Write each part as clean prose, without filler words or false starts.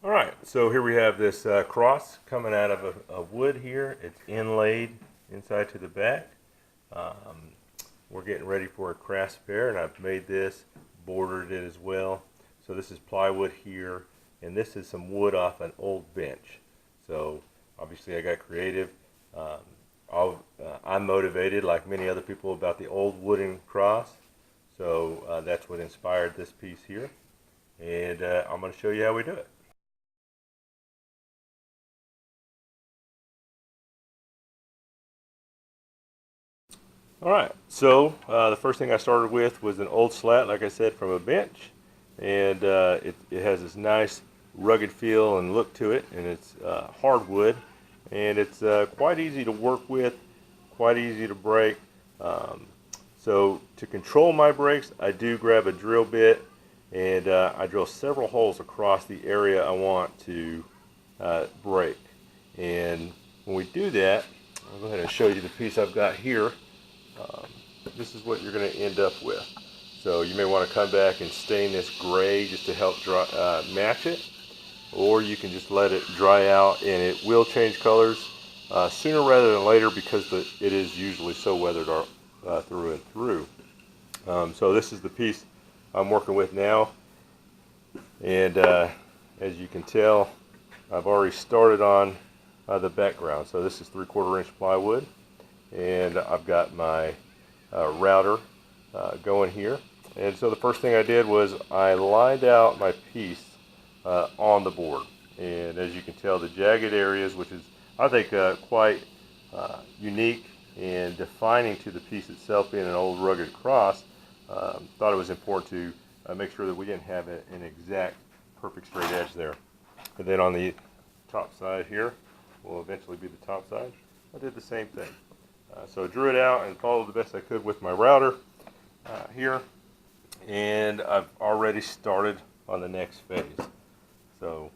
Alright, so here we have this cross coming out of a wood here. It's inlaid inside to the back. Um, we're getting ready for a craft fair, and I've made this, bordered it as well. So this is plywood here, and this is some wood off an old bench. So obviously I got creative. Um, I'm motivated, like many other people, about the old wooden cross. So that's what inspired this piece here. And I'm going to show you how we do it. Alright, so the first thing I started with was an old slat, like I said, from a bench. And it has this nice rugged feel and look to it, and it's hardwood. And it's quite easy to work with, quite easy to break. Um, so to control my breaks, I do grab a drill bit, and I drill several holes across the area I want to break. And when we do that, I'll go ahead and show you the piece I've got here. Um, this is what you're going to end up with. So you may want to come back and stain this gray just to help match it, or you can just let it dry out, and it will change colors sooner rather than later because it is usually so weathered through and through. So this is the piece I'm working with now, and as you can tell, I've already started on the background. So this is 3/4 inch plywood, and I've got my router going here. And so the first thing I did was I lined out my piece on the board, and as you can tell, the jagged areas, which is I think quite unique and defining to the piece itself, being an old rugged cross, thought it was important to make sure that we didn't have an exact perfect straight edge there. And then on the top side here will eventually be the top side. I did the same thing. So I drew it out and followed the best I could with my router here, and I've already started on the next phase. So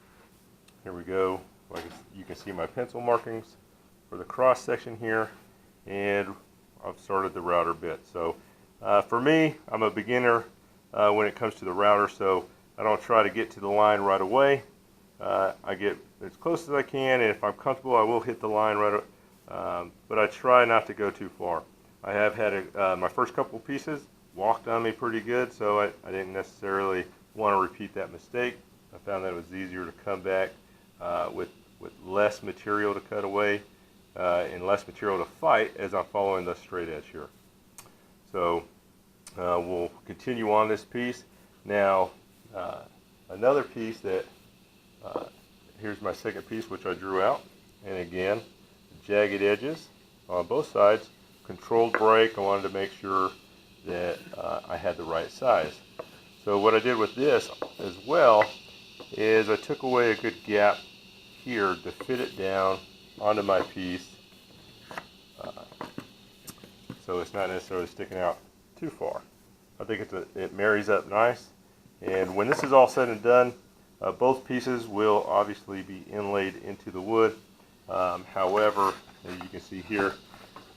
here we go. Like you can see my pencil markings for the cross section here, and I've started the router bit. So for me, I'm a beginner when it comes to the router, so I don't try to get to the line right away. I get as close as I can, and if I'm comfortable, I will hit the line right away. But I try not to go too far. I have had my first couple pieces walked on me pretty good, so I didn't necessarily want to repeat that mistake. I found that it was easier to come back with less material to cut away and less material to fight as I'm following the straight edge here. So we'll continue on this piece. Now another piece that, here's my second piece which I drew out, and again, jagged edges on both sides, controlled break. I wanted to make sure that I had the right size. So what I did with this as well is I took away a good gap here to fit it down onto my piece, so it's not necessarily sticking out too far. I think it marries up nice, and when this is all said and done, both pieces will obviously be inlaid into the wood. However, as you can see here,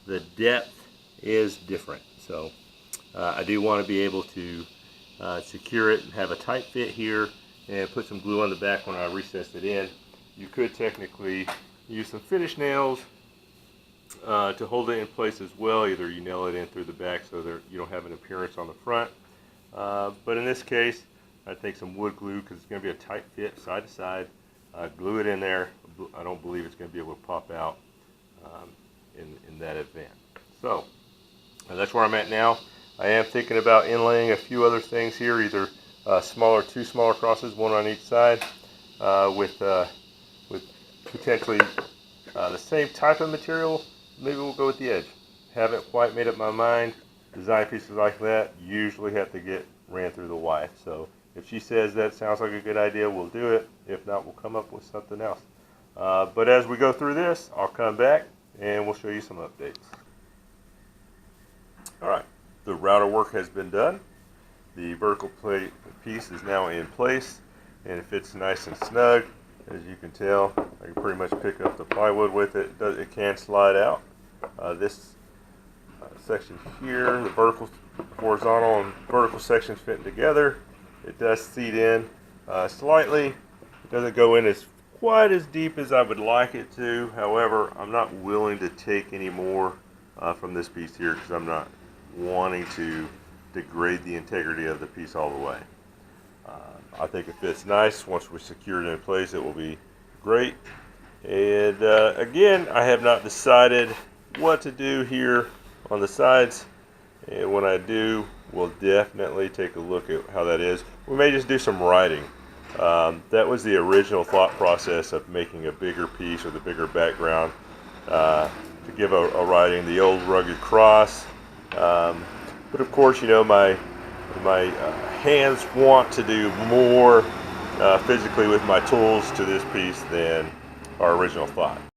the depth is different. So I do want to be able to secure it and have a tight fit here and put some glue on the back when I recess it in. You could technically use some finish nails to hold it in place as well. Either you nail it in through the back so that you don't have an appearance on the front. But in this case, I think some wood glue, because it's going to be a tight fit side to side. Glue it in there. I don't believe it's going to be able to pop out in that event. So that's where I'm at now. I am thinking about inlaying a few other things here, either two smaller crosses, one on each side, with potentially the same type of material. Maybe we'll go with the edge. Haven't quite made up my mind. Design pieces like that usually have to get ran through the wife. So if she says that sounds like a good idea, we'll do it. If not, we'll come up with something else. But as we go through this, I'll come back and we'll show you some updates. Alright, the router work has been done. The vertical plate piece is now in place, and it fits nice and snug. As you can tell, I can pretty much pick up the plywood with it. It can slide out. This section here, the horizontal and vertical sections fitting together. It does seat in slightly. Doesn't go in as quite as deep as I would like it to. However, I'm not willing to take any more from this piece here because I'm not wanting to degrade the integrity of the piece all the way. I think it fits nice. Once we secure it in place, it will be great. And again, I have not decided what to do here on the sides. And when I do, we'll definitely take a look at how that is. We may just do some writing. That was the original thought process of making a bigger piece with a bigger background to give a writing, the old rugged cross. But of course, you know, my hands want to do more physically with my tools to this piece than our original thought.